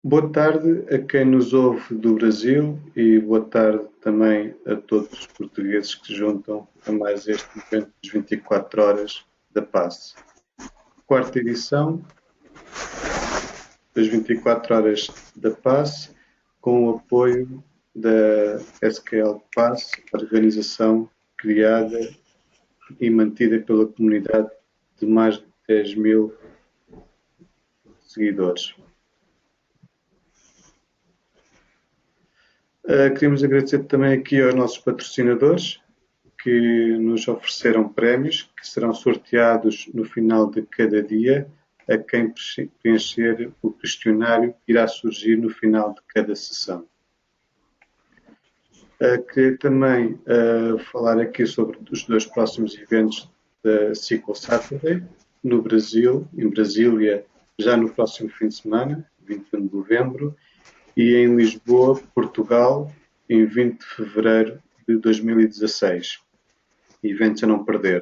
Boa tarde a quem nos ouve do Brasil e boa tarde também a todos os portugueses que se juntam a mais este evento das 24 horas da paz. Quarta edição das 24 horas da paz, com o apoio da SQL Paz, organização criada e mantida pela comunidade de mais de 10 mil seguidores. Queremos agradecer também aqui aos nossos patrocinadores que nos ofereceram prémios que serão sorteados no final de cada dia a quem preencher o questionário que irá surgir no final de cada sessão. Queria também falar aqui sobre os dois próximos eventos da SQL Saturday no Brasil, em Brasília, já no próximo fim de semana, 21 de novembro, e em Lisboa, Portugal, em 20 de fevereiro de 2016. Eventos a não perder.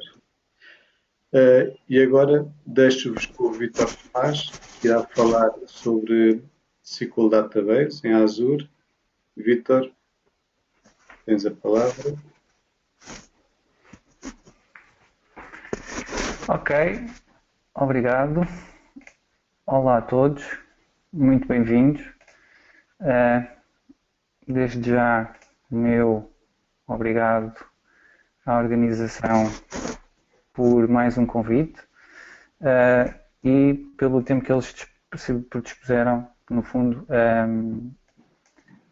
E agora deixo-vos com o Vítor Tomás, que irá falar sobre SQL Database em Azure. Vítor, tens a palavra. Ok, obrigado. Olá a todos, muito bem-vindos. Desde já, meu obrigado à organização por mais um convite e pelo tempo que eles dispuseram, no fundo,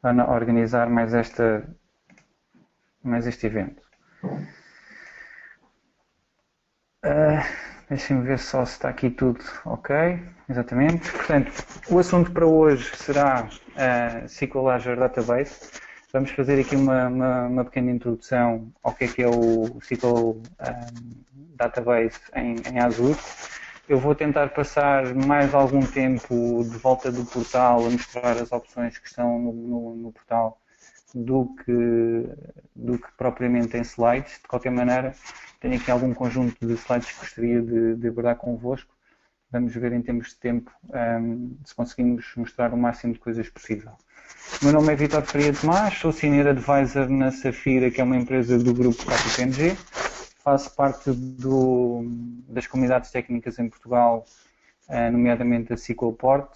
a organizar mais este evento. Deixem-me ver só se está aqui tudo ok. Exatamente. Portanto, o assunto para hoje será SQL Azure Database. Vamos fazer aqui uma pequena introdução ao que é o SQL Database em Azure. Eu vou tentar passar mais algum tempo de volta do portal a mostrar as opções que estão no portal do que propriamente em slides. De qualquer maneira, tenho aqui algum conjunto de slides que gostaria de abordar convosco. Vamos ver em termos de tempo se conseguimos mostrar o máximo de coisas possível. O meu nome é Vítor Faria Tomás, sou Senior Advisor na Safira, que é uma empresa do grupo KPMG. Faço parte das comunidades técnicas em Portugal, nomeadamente a SQL Port.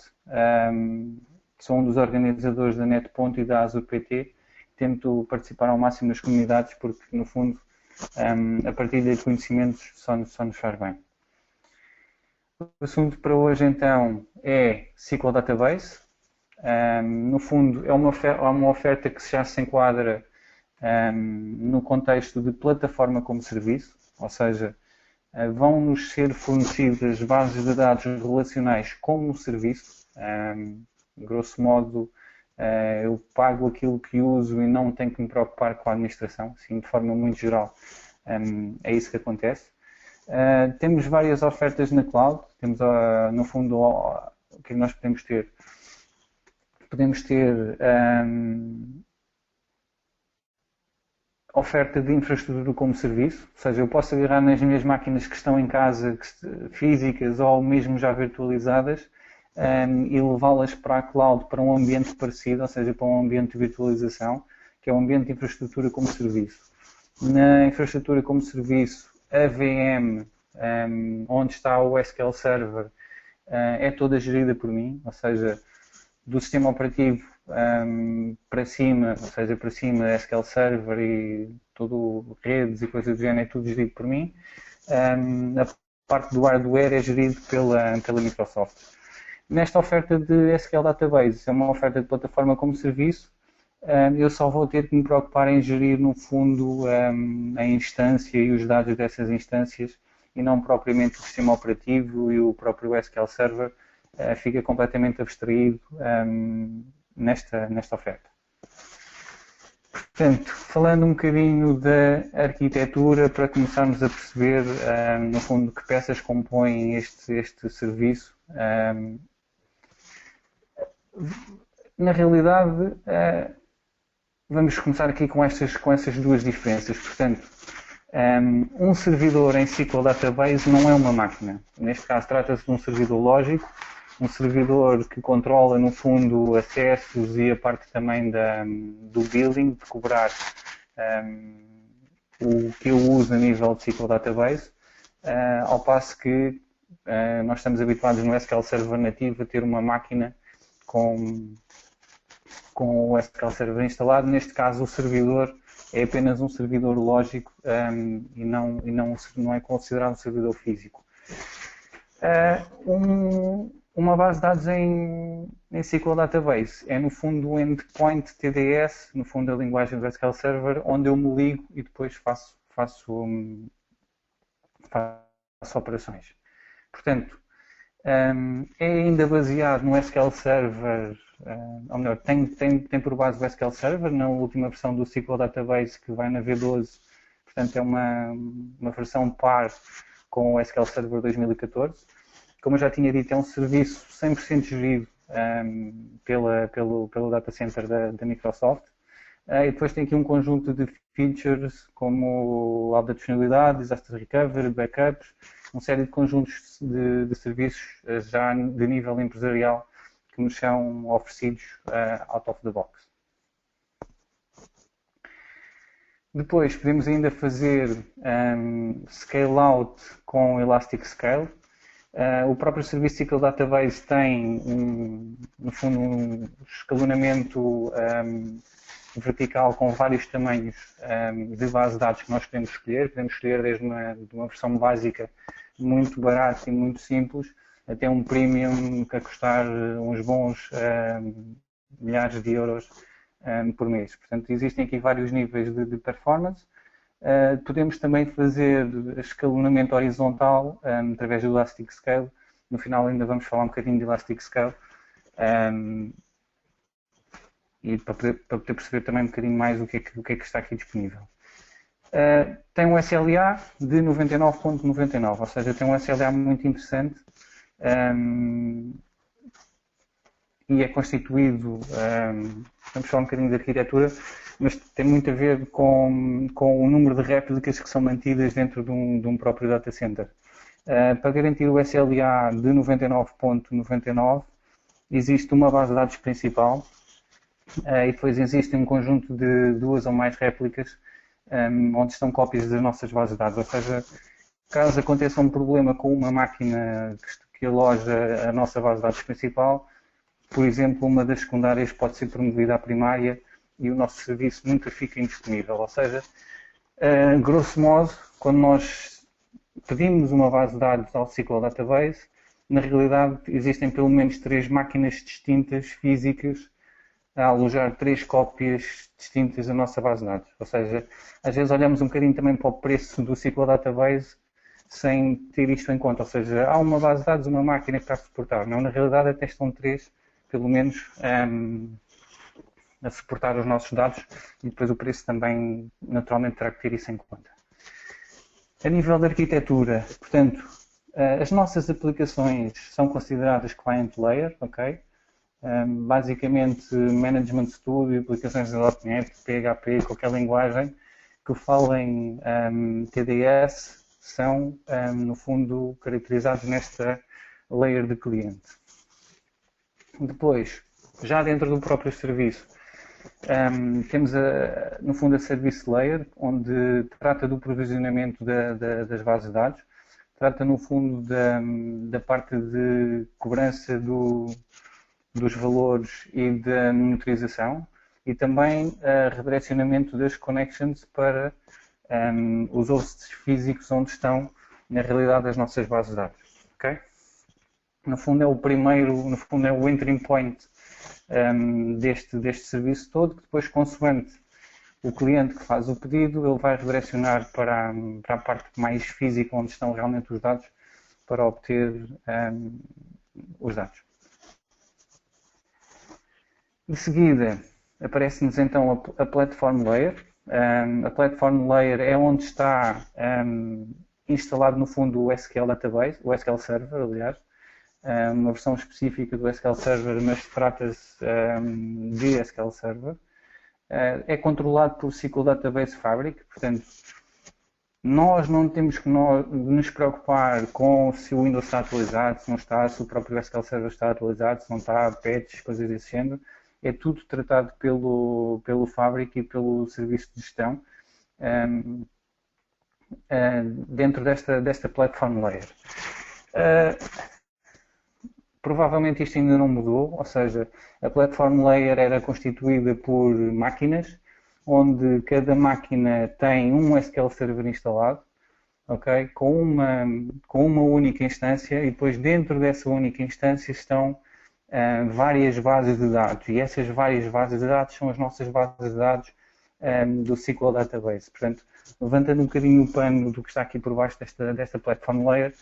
Sou um dos organizadores da NetPonto e da Azure PT. Tento participar ao máximo nas comunidades porque, no fundo, a partilha de conhecimentos só nos faz bem. O assunto para hoje, então, é SQL Database. No fundo, é uma oferta que já se enquadra no contexto de plataforma como serviço, ou seja, vão-nos ser fornecidas bases de dados relacionais como serviço. Grosso modo, eu pago aquilo que uso e não tenho que me preocupar com a administração, assim, de forma muito geral, é isso que acontece. Temos várias ofertas na cloud, temos no fundo o que nós podemos ter? Podemos ter oferta de infraestrutura como serviço, ou seja, eu posso agarrar nas minhas máquinas que estão em casa, físicas ou mesmo já virtualizadas, e levá-las para a cloud, para um ambiente parecido, ou seja, para um ambiente de virtualização, que é um ambiente de infraestrutura como serviço. Na infraestrutura como serviço, a VM, onde está o SQL Server, é toda gerida por mim, ou seja, do sistema operativo para cima, ou seja, para cima SQL Server e todo redes e coisas do género, é tudo gerido por mim. A parte do hardware é gerido pela Microsoft. Nesta oferta de SQL Database, é uma oferta de plataforma como serviço, eu só vou ter que me preocupar em gerir, no fundo, a instância e os dados dessas instâncias e não propriamente o sistema operativo e o próprio SQL Server fica completamente abstraído nesta oferta. Portanto, falando um bocadinho da arquitetura, para começarmos a perceber, no fundo, que peças compõem este serviço. Na realidade, vamos começar aqui com essas duas diferenças. Portanto, um servidor em SQL Database não é uma máquina. Neste caso, trata-se de um servidor lógico um servidor que controla, no fundo, acessos e a parte também do billing, de cobrar o que eu uso a nível de SQL Database, ao passo que nós estamos habituados no SQL Server nativo a ter uma máquina com o SQL Server instalado. Neste caso, o servidor é apenas um servidor lógico e não é considerado um servidor físico. Uma base de dados em SQL Database é, no fundo, o endpoint TDS, no fundo, a linguagem do SQL Server, onde eu me ligo e depois faço operações. Portanto, é ainda baseado no SQL Server, ou melhor, tem por base o SQL Server, na última versão do SQL Database, que vai na V12, portanto é uma versão par com o SQL Server 2014. Como eu já tinha dito, é um serviço 100% gerido pelo data center da Microsoft. E depois tem aqui um conjunto de features como alta disponibilidade, disaster recovery, backups, uma série de conjuntos de serviços já de nível empresarial que nos são oferecidos out of the box. Depois podemos ainda fazer scale out com Elastic Scale. O próprio serviço SQL Database tem, no fundo, um escalonamento vertical com vários tamanhos de base de dados que nós podemos escolher. Podemos escolher desde uma versão básica muito barata e muito simples até um premium que a custar uns bons milhares de euros por mês. Portanto, existem aqui vários níveis de performance. Podemos também fazer escalonamento horizontal através do Elastic Scale. No final ainda vamos falar um bocadinho de Elastic Scale e para poder perceber também um bocadinho mais o que é que está aqui disponível. Tem um SLA de 99.99, ou seja, tem um SLA muito interessante e é constituído, vamos falar um bocadinho de arquitetura, mas tem muito a ver com o número de réplicas que são mantidas dentro de um próprio data center. Para garantir o SLA de 99.99, existe uma base de dados principal e depois existe um conjunto de 2 ou mais réplicas onde estão cópias das nossas bases de dados. Ou seja, caso aconteça um problema com uma máquina que aloja a nossa base de dados principal, por exemplo, uma das secundárias pode ser promovida à primária e o nosso serviço nunca fica indisponível. Ou seja, grosso modo, quando nós pedimos uma base de dados ao SQL Database, na realidade existem pelo menos 3 máquinas distintas, físicas, a alojar 3 cópias distintas da nossa base de dados. Ou seja, às vezes olhamos um bocadinho também para o preço do SQL Database sem ter isto em conta. Ou seja, há uma base de dados, uma máquina que está a suportar. Não, na realidade até estão 3, pelo menos, a suportar os nossos dados e depois o preço também naturalmente terá que ter isso em conta. A nível da arquitetura, portanto, as nossas aplicações são consideradas client layer, ok? Basicamente, Management Studio, aplicações de .NET, PHP, qualquer linguagem que falem TDS são, no fundo, caracterizados nesta layer de cliente. Depois, já dentro do próprio serviço, temos, no fundo, a Service Layer, onde trata do provisionamento das bases de dados, trata, no fundo, da parte de cobrança dos valores e da monitorização e também redirecionamento das connections para os hosts físicos onde estão, na realidade, as nossas bases de dados. Okay? No fundo, é o primeiro, no fundo, é o entry point deste serviço todo, que depois, consoante o cliente que faz o pedido, ele vai redirecionar para a parte mais física, onde estão realmente os dados, para obter os dados. De seguida, aparece-nos então a Platform Layer. A Platform Layer é onde está instalado, no fundo, o SQL Database, o SQL Server, aliás, uma versão específica do SQL Server, mas trata-se de SQL Server. É controlado por SQL Database Fabric, portanto, Nós não temos que nos preocupar com se o Windows está atualizado, se não está, se o próprio SQL Server está atualizado, se não está, patches, coisas desse género. É tudo tratado pelo Fabric e pelo serviço de gestão dentro desta platform layer. Provavelmente isto ainda não mudou, ou seja, a platform layer era constituída por máquinas, onde cada máquina tem um SQL Server instalado, okay? com uma única instância, e depois dentro dessa única instância estão várias bases de dados, e essas várias bases de dados são as nossas bases de dados do SQL Database. Portanto, levantando um bocadinho o pano do que está aqui por baixo desta platform layer,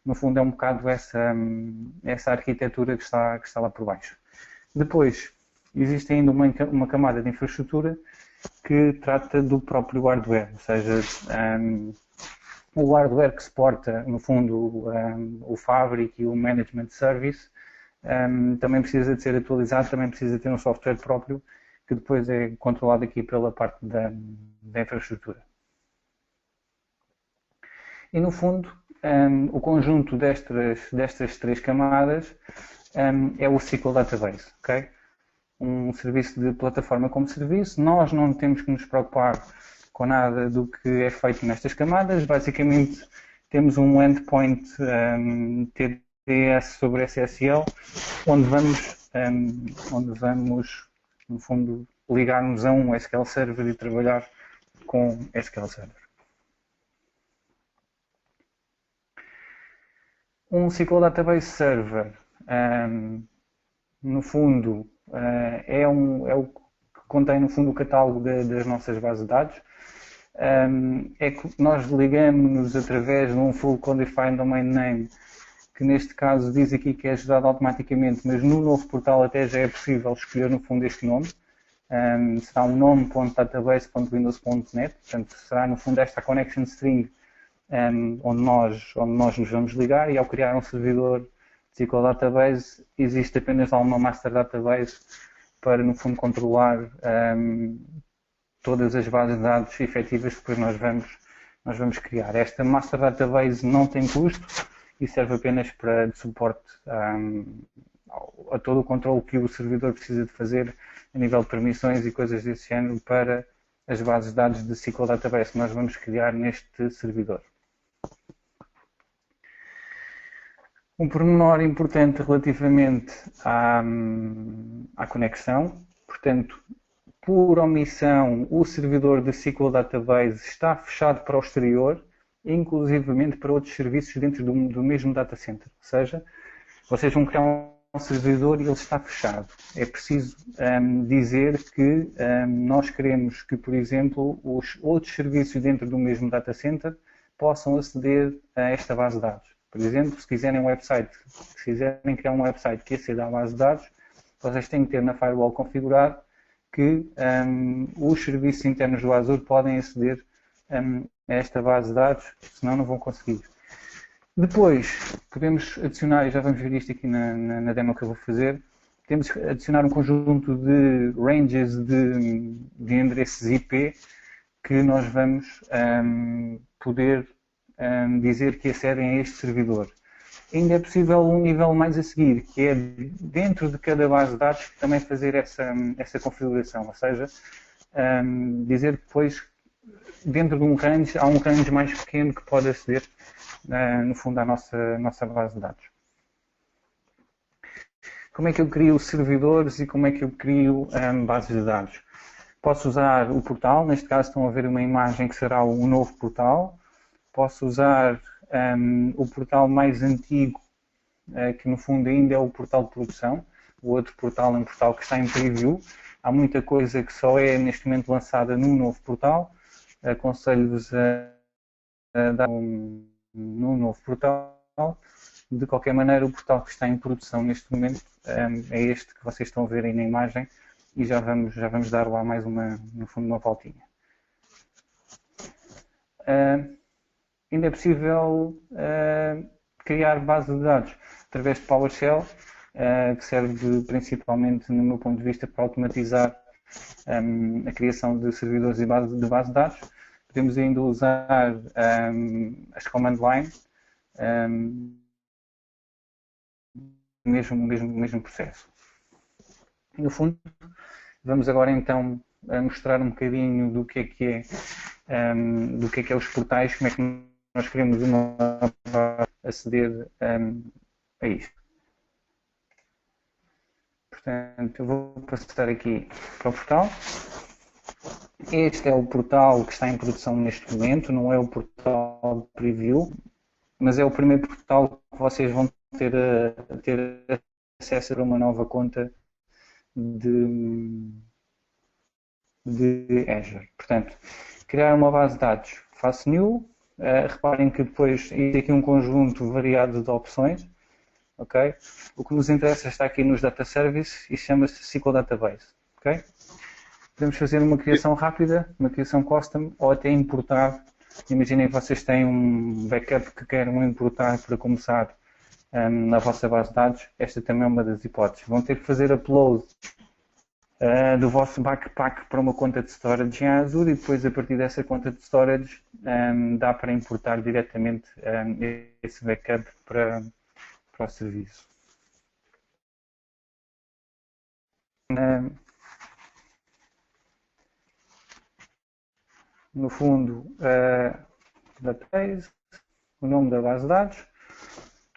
no fundo é um bocado essa arquitetura que está lá por baixo. Depois, existe ainda uma camada de infraestrutura que trata do próprio hardware, ou seja, o hardware que suporta, no fundo, o Fabric e o Management Service, também precisa de ser atualizado, também precisa ter um software próprio, que depois é controlado aqui pela parte da infraestrutura. E, no fundo, o conjunto destas três camadas é o SQL Database, ok? Um serviço de plataforma como serviço. Nós não temos que nos preocupar com nada do que é feito nestas camadas. Basicamente, temos um endpoint TDS sobre SSL, onde vamos, no fundo, ligar-nos a um SQL Server e trabalhar com SQL Server. Um SQL Database Server, no fundo, é o que contém, no fundo, o catálogo das nossas bases de dados. É que nós ligamos-nos através de um Full Codefined Domain Name, que neste caso diz aqui que é gerado automaticamente, mas no novo portal até já é possível escolher, no fundo, este nome. Será um nome.database.windows.net, portanto, será, no fundo, esta connection string onde nós nos vamos ligar, e ao criar um servidor SQL Database existe apenas uma master database para, no fundo, controlar todas as bases de dados efetivas que depois nós vamos criar. Esta master database não tem custo e serve apenas para de suporte a todo o controle que o servidor precisa de fazer a nível de permissões e coisas desse género para as bases de dados de SQL Database que nós vamos criar neste servidor. Um pormenor importante relativamente à conexão, portanto, por omissão, o servidor de SQL Database está fechado para o exterior, inclusivamente para outros serviços dentro do mesmo data center. Ou seja, vocês vão criar um servidor e ele está fechado. É preciso dizer que nós queremos que, por exemplo, os outros serviços dentro do mesmo data center possam aceder a esta base de dados. Por exemplo, se quiserem criar um website que aceda à base de dados, vocês têm que ter na firewall configurado que os serviços internos do Azure podem aceder a esta base de dados, senão não vão conseguir. Depois, podemos adicionar, e já vamos ver isto aqui na demo que eu vou fazer, temos que adicionar um conjunto de ranges de endereços IP que nós vamos poder dizer que acedem a este servidor. Ainda é possível um nível mais a seguir, que é dentro de cada base de dados também fazer essa configuração, ou seja, dizer que depois dentro de um range, há um range mais pequeno que pode aceder no fundo à nossa base de dados. Como é que eu crio servidores e como é que eu crio bases de dados? Posso usar o portal, neste caso estão a ver uma imagem que será o novo portal. Posso usar o portal mais antigo, que no fundo ainda é o portal de produção. O outro portal é um portal que está em preview. Há muita coisa que só é neste momento lançada no novo portal. Aconselho-vos a dar no novo portal. De qualquer maneira, o portal que está em produção neste momento é este que vocês estão a ver aí na imagem, e já vamos dar lá mais no fundo, uma voltinha. Ainda é possível criar base de dados através de PowerShell, que serve principalmente, no meu ponto de vista, para automatizar a criação de servidores de base de dados. podemos ainda usar as command line, mesmo processo. No fundo, vamos agora então mostrar um bocadinho do que é os portais, como é que nós queremos aceder a isto. Portanto, eu vou passar aqui para o portal. Este é o portal que está em produção neste momento, não é o portal de preview, mas é o primeiro portal que vocês vão ter acesso a uma nova conta de Azure. Portanto, criar uma base de dados, faço new, reparem que depois existe aqui um conjunto variado de opções, ok? O que nos interessa está aqui nos data service e chama-se SQL Database, ok? Podemos fazer uma criação rápida, uma criação custom ou até importar. Imaginem que vocês têm um backup que querem importar para começar na vossa base de dados. Esta também é uma das hipóteses. Vão ter que fazer upload do vosso backpack para uma conta de storage em Azure e depois a partir dessa conta de storage dá para importar diretamente esse backup para o serviço. No fundo, database, o nome da base de dados,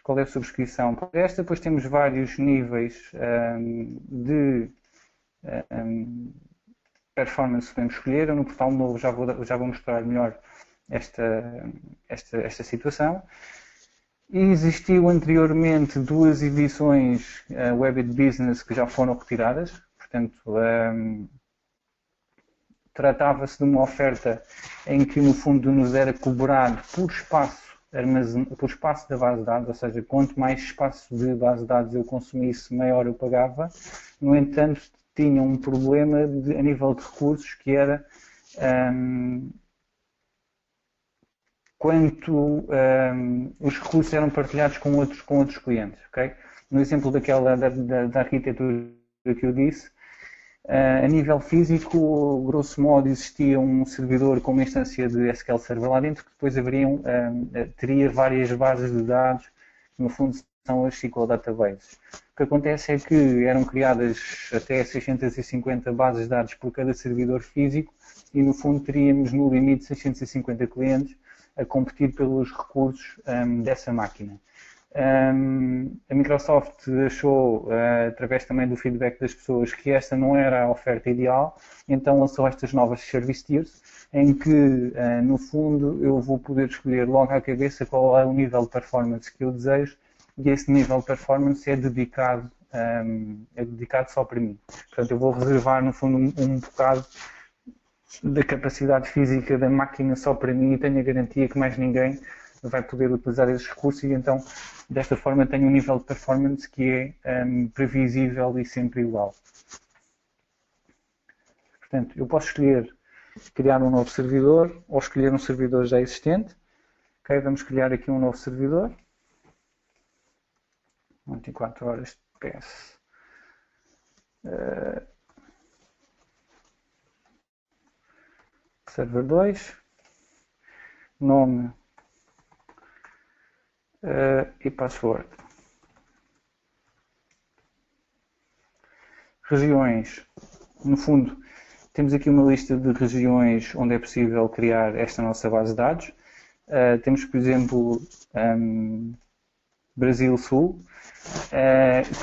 qual é a subscrição para esta, depois temos vários níveis de performance que podemos escolher. Eu no portal novo já vou mostrar melhor esta situação. E existiu anteriormente duas edições Web Business que já foram retiradas, portanto tratava-se de uma oferta em que no fundo nos era cobrado por espaço da base de dados, ou seja, quanto mais espaço de base de dados eu consumisse, maior eu pagava. No entanto, tinha um problema a nível de recursos, que era quanto os recursos eram partilhados com outros clientes. Okay? No exemplo da arquitetura que eu disse, a nível físico, grosso modo, existia um servidor com uma instância de SQL Server lá dentro, que depois teria várias bases de dados, que no fundo são as SQL Databases. O que acontece é que eram criadas até 650 bases de dados por cada servidor físico e no fundo teríamos no limite 650 clientes a competir pelos recursos dessa máquina. A Microsoft achou, através também do feedback das pessoas, que esta não era a oferta ideal, então lançou estas novas Service Tiers, em que, no fundo, eu vou poder escolher logo à cabeça qual é o nível de performance que eu desejo, e esse nível de performance é dedicado só para mim. Portanto, eu vou reservar, no fundo, um bocado da capacidade física da máquina só para mim e tenho a garantia que mais ninguém vai poder utilizar esses recursos e então desta forma tenho um nível de performance que é previsível e sempre igual. Portanto, eu posso escolher criar um novo servidor ou escolher um servidor já existente. Ok, vamos criar aqui um novo servidor. 24 horas de PS. Server 2. Nome e password. Regiões. No fundo, temos aqui uma lista de regiões onde é possível criar esta nossa base de dados. Temos, por exemplo, Brasil Sul,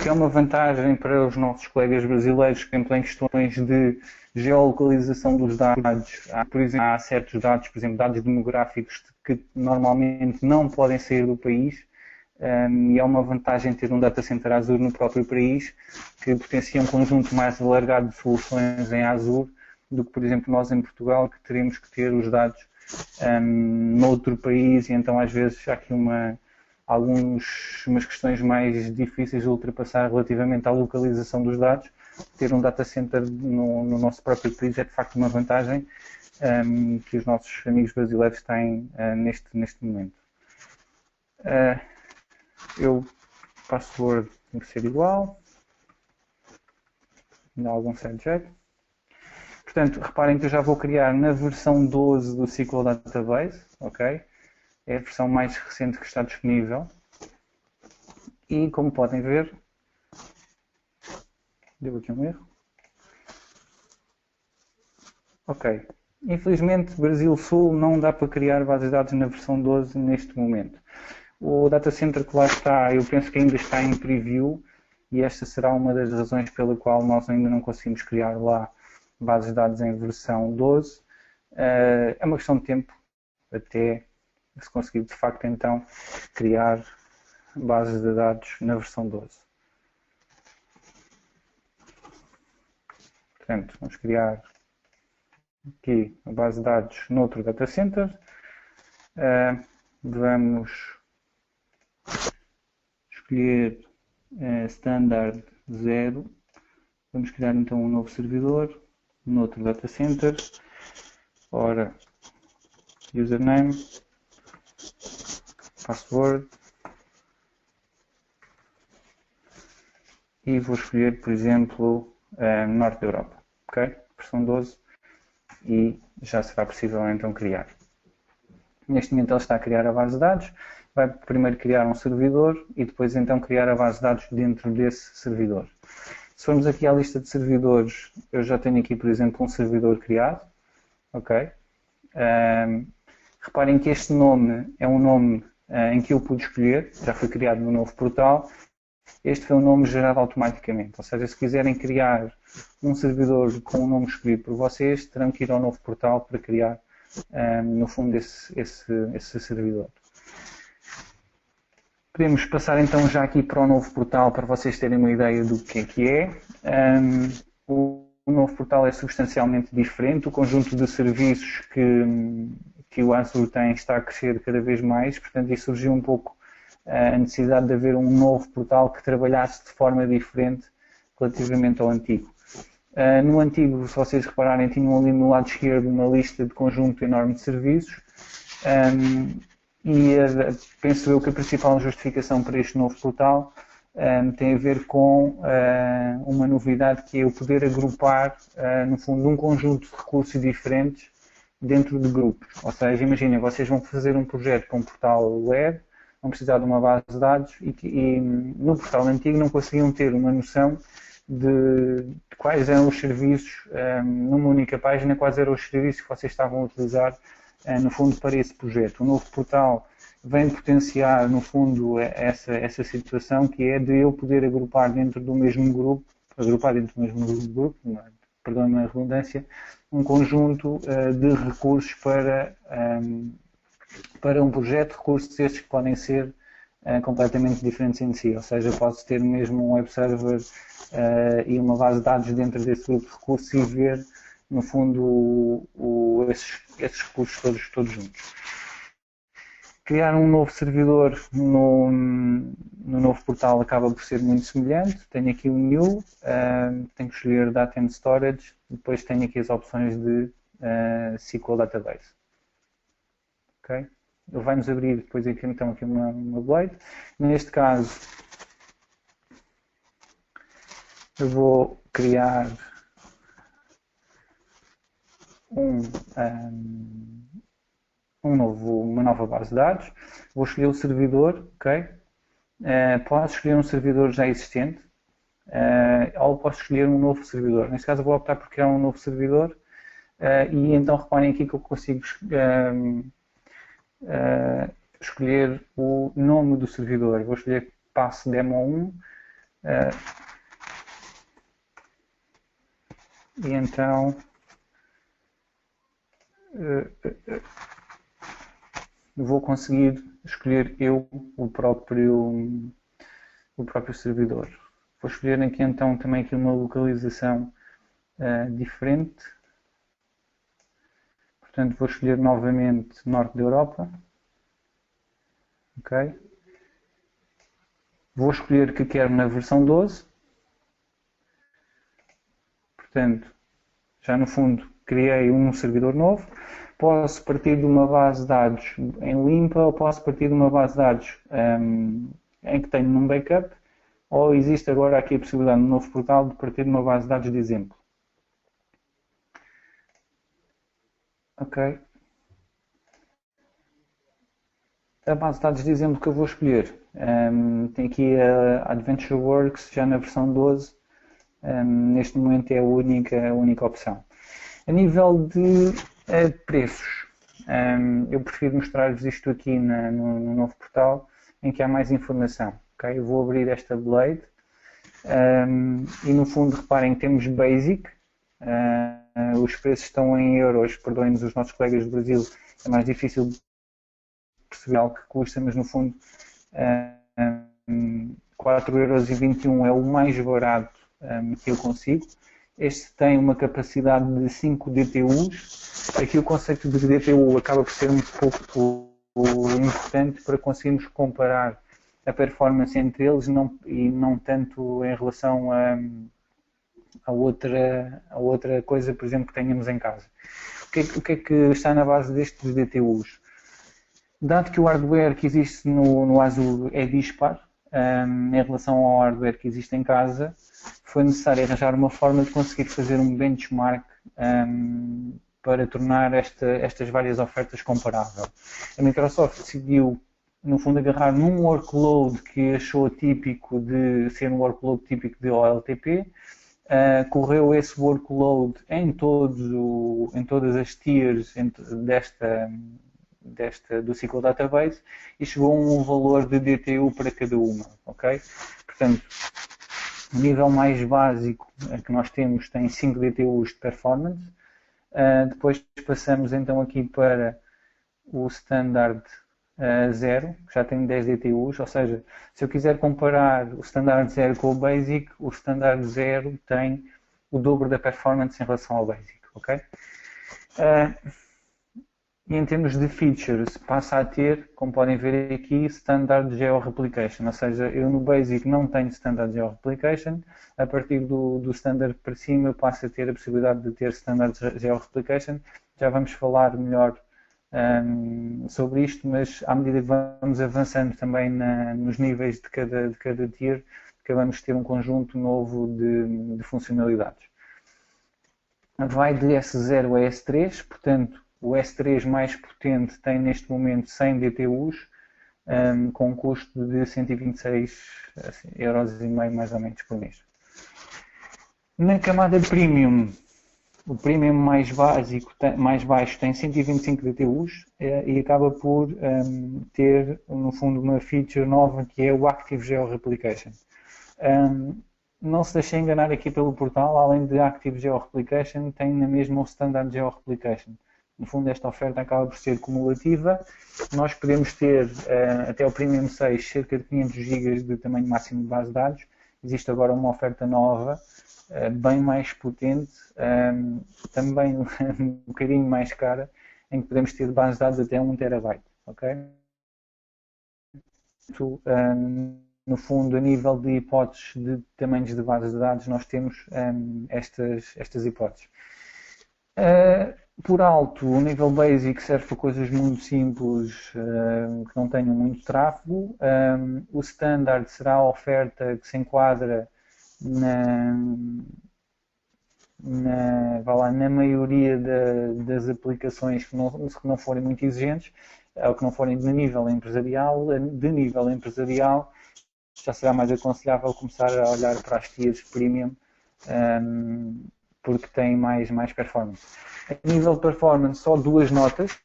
que é uma vantagem para os nossos colegas brasileiros que têm questões de geolocalização dos dados. Por exemplo, há certos dados, por exemplo, dados demográficos que normalmente não podem sair do país e é uma vantagem ter um data center Azure no próprio país que potencia um conjunto mais alargado de soluções em Azure do que, por exemplo, nós em Portugal que teremos que ter os dados noutro país e então às vezes há aqui umas questões mais difíceis de ultrapassar relativamente à localização dos dados. Ter um data center no nosso próprio país é de facto uma vantagem que os nossos amigos brasileiros têm neste momento. Password tem que ser igual, ainda há algum certo jeito. Portanto, reparem que eu já vou criar na versão 12 do SQL Database, ok? É a versão mais recente que está disponível. E como podem ver, deu aqui um erro. Ok. Infelizmente, Brasil Sul não dá para criar bases de dados na versão 12 neste momento. O data center que lá está, eu penso que ainda está em preview e esta será uma das razões pela qual nós ainda não conseguimos criar lá bases de dados em versão 12. É uma questão de tempo até se conseguir de facto então criar bases de dados na versão 12. Portanto, vamos criar aqui a base de dados noutro data center. Vamos escolher standard 0. Vamos criar então um novo servidor noutro data center. Ora, username, password e vou escolher, por exemplo, Norte da Europa, ok? Versão 12 e já será possível então criar. Neste momento ele está a criar a base de dados, vai primeiro criar um servidor e depois então criar a base de dados dentro desse servidor. Se formos aqui à lista de servidores, eu já tenho aqui, por exemplo, um servidor criado, ok? Reparem que este nome é um nome em que eu pude escolher, já foi criado no novo portal. Este foi um nome gerado automaticamente, ou seja, se quiserem criar um servidor com um nome escolhido por vocês, terão que ir ao novo portal para criar, no fundo, esse servidor. Podemos passar então já aqui para o novo portal para vocês terem uma ideia do que é. O novo portal é substancialmente diferente, o conjunto de serviços que o Azure tem está a crescer cada vez mais, portanto, isso surgiu um pouco a necessidade de haver um novo portal que trabalhasse de forma diferente relativamente ao antigo. No antigo, se vocês repararem, tinham ali no lado esquerdo uma lista de conjunto enorme de serviços e penso eu que a principal justificação para este novo portal tem a ver com uma novidade que é o poder agrupar, no fundo, um conjunto de recursos diferentes dentro de grupos. Ou seja, imaginem, vocês vão fazer um projeto para um portal web, vão precisar de uma base de dados e no portal antigo não conseguiam ter uma noção de quais eram os serviços, numa única página, quais eram os serviços que vocês estavam a utilizar, no fundo, para esse projeto. O novo portal vem potenciar, no fundo, essa situação que é de eu poder agrupar dentro do mesmo grupo, perdão a redundância, um conjunto de recursos para um projeto, recursos estes que podem ser completamente diferentes em si, ou seja, pode ter mesmo um web server e uma base de dados dentro desse grupo de recursos e ver, no fundo, esses recursos todos juntos. Criar um novo servidor no novo portal acaba por ser muito semelhante. Tenho aqui o New, tenho que escolher Data and Storage, depois tenho aqui as opções de SQL Database. Okay? Ele vai-nos abrir depois aqui, então, aqui uma Blade. Neste caso, eu vou criar uma nova base de dados. Vou escolher o servidor, ok? Posso escolher um servidor já existente ou posso escolher um novo servidor. Neste caso, eu vou optar por criar um novo servidor e então reparem aqui que eu consigo escolher o nome do servidor. Vou escolher passo demo 1 e então vou conseguir escolher eu o próprio servidor. Vou escolher aqui então também aqui uma localização diferente. Portanto, vou escolher novamente Norte da Europa. Ok. Vou escolher que quero na versão 12. Portanto, já no fundo criei um servidor novo. Posso partir de uma base de dados em limpa ou posso partir de uma base de dados em que tenho num backup, ou existe agora aqui a possibilidade no novo portal de partir de uma base de dados de exemplo. Ok. A base de dados de exemplo que eu vou escolher tem aqui a AdventureWorks já na versão 12. Neste momento é a única opção. A nível de preços, eu prefiro mostrar-vos isto aqui no novo portal, em que há mais informação. Okay? Eu vou abrir esta Blade e no fundo reparem que temos Basic, os preços estão em euros, perdoem-nos os nossos colegas do Brasil, é mais difícil perceber algo que custa, mas no fundo 4,21€ é o mais barato que eu consigo. Este tem uma capacidade de 5 DTUs. Aqui o conceito de DTU acaba por ser um pouco importante para conseguirmos comparar a performance entre eles e não tanto em relação a outra coisa, por exemplo, que tenhamos em casa. O que é que está na base destes DTUs? Dado que o hardware que existe no Azure é dispar, em relação ao hardware que existe em casa, foi necessário arranjar uma forma de conseguir fazer um benchmark para tornar estas várias ofertas comparável. A Microsoft decidiu, no fundo, agarrar num workload que achou típico de ser um workload típico de OLTP, correu esse workload em todas as tiers do SQL Database e chegou a um valor de DTU para cada uma, ok? Portanto, o nível mais básico que nós temos tem 5 DTUs de performance. Depois passamos então aqui para o Standard 0, que já tem 10 DTUs, ou seja, se eu quiser comparar o Standard 0 com o Basic, o Standard 0 tem o dobro da performance em relação ao Basic, ok? E em termos de features, passa a ter, como podem ver aqui, Standard Geo-Replication, ou seja, eu no Basic não tenho Standard Geo-Replication, a partir do Standard para cima eu passo a ter a possibilidade de ter Standard Geo-Replication. Já vamos falar melhor sobre isto, mas à medida que vamos avançando também nos níveis de cada tier, acabamos de ter um conjunto novo de funcionalidades. Vai de S0 a S3, portanto, o S3 mais potente tem neste momento 100 DTUs, com um custo de 126,5€ mais ou menos por mês. Na camada Premium, o Premium mais baixo tem 125 DTUs e acaba por ter, no fundo, uma feature nova que é o Active Geo-Replication. Não se deixem enganar aqui pelo portal, além de Active Geo-Replication, tem na mesma o Standard Geo-Replication. No fundo, esta oferta acaba por ser cumulativa. Nós podemos ter, até o Premium 6, cerca de 500 GB de tamanho máximo de base de dados. Existe agora uma oferta nova, bem mais potente, também um bocadinho mais cara, em que podemos ter base de dados até 1 TB. Okay? No fundo, a nível de hipóteses de tamanhos de bases de dados, nós temos estas hipóteses. Por alto, o nível basic serve para coisas muito simples que não tenham muito tráfego. O standard será a oferta que se enquadra na maioria das aplicações que não forem muito exigentes, ou que não forem de nível empresarial. De nível empresarial, já será mais aconselhável começar a olhar para as tiers premium, porque têm mais performance. A nível de performance, só 2 notas.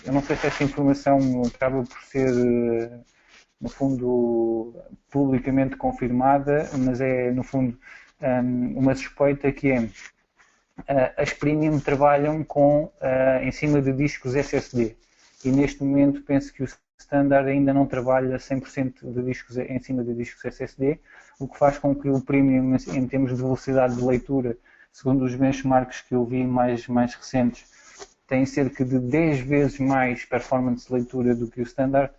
Eu não sei se esta informação acaba por ser, no fundo, publicamente confirmada, mas é, no fundo, uma suspeita que é as Premium trabalham em cima de discos SSD e neste momento penso que o Standard ainda não trabalha 100% em cima de discos SSD, o que faz com que o Premium, em termos de velocidade de leitura, segundo os benchmarks que eu vi mais recentes, tem cerca de 10 vezes mais performance de leitura do que o Standard.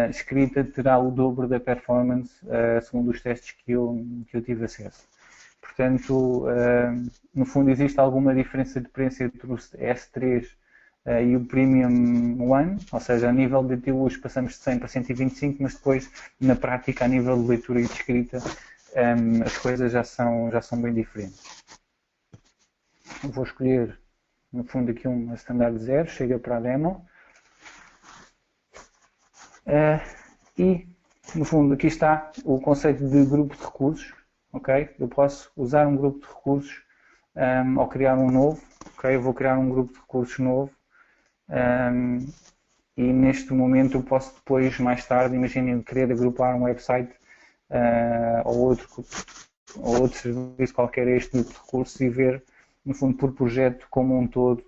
Escrita terá o dobro da performance, segundo os testes que eu tive acesso. Portanto, no fundo existe alguma diferença de preço entre o S3 e o Premium One, ou seja, a nível de DTUs passamos de 100 para 125, mas depois, na prática, a nível de leitura e de escrita, as coisas já são bem diferentes. Vou escolher no fundo aqui uma standard 0, chega para a demo. E, no fundo, aqui está o conceito de grupo de recursos. Okay? Eu posso usar um grupo de recursos ou criar um novo. Okay? Eu vou criar um grupo de recursos novo. E neste momento eu posso depois, mais tarde, imaginem querer agrupar um website ou outro serviço qualquer a este grupo de recursos e ver, no fundo, por projeto como um todo,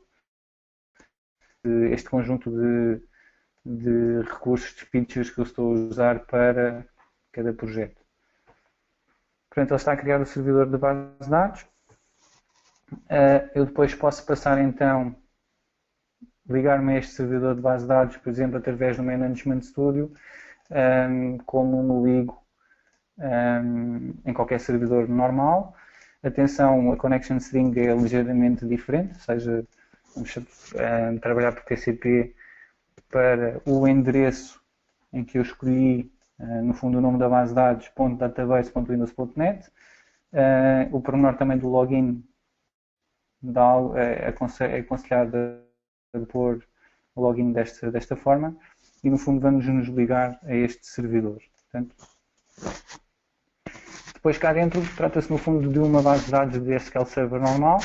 este conjunto de recursos, de features que eu estou a usar para cada projeto. Portanto, ele está a criar o servidor de base de dados. Eu depois posso passar então, ligar-me a este servidor de base de dados, por exemplo, através do Management Studio, como me ligo em qualquer servidor normal. Atenção, a connection string é ligeiramente diferente, ou seja, vamos trabalhar por TCP para o endereço em que eu escolhi, no fundo, o nome da base de dados, .database.windows.net. O pormenor também do login é aconselhado a pôr o login desta forma e, no fundo, vamos nos ligar a este servidor. Portanto, depois cá dentro trata-se, no fundo, de uma base de dados de SQL Server normal,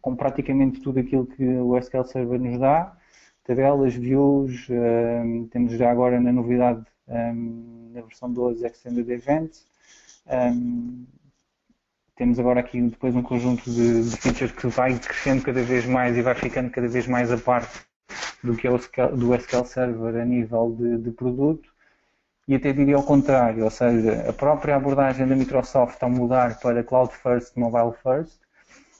com praticamente tudo aquilo que o SQL Server nos dá, tabelas, views, temos já agora na novidade, na versão 12, Extended Events, temos agora aqui depois um conjunto de features que vai crescendo cada vez mais e vai ficando cada vez mais a parte do que é do SQL Server a nível de produto. E até diria ao contrário, ou seja, a própria abordagem da Microsoft ao mudar para Cloud First, Mobile First,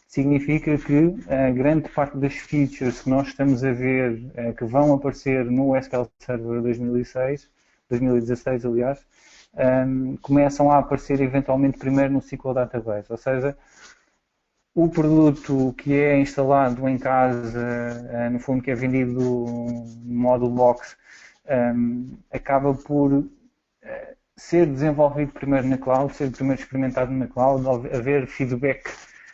significa que a grande parte das features que nós estamos a ver, que vão aparecer no SQL Server 2016, aliás, começam a aparecer eventualmente primeiro no SQL Database, ou seja, o produto que é instalado em casa, no fundo que é vendido no módulo box, acaba por ser desenvolvido primeiro na cloud, ser primeiro experimentado na cloud, haver feedback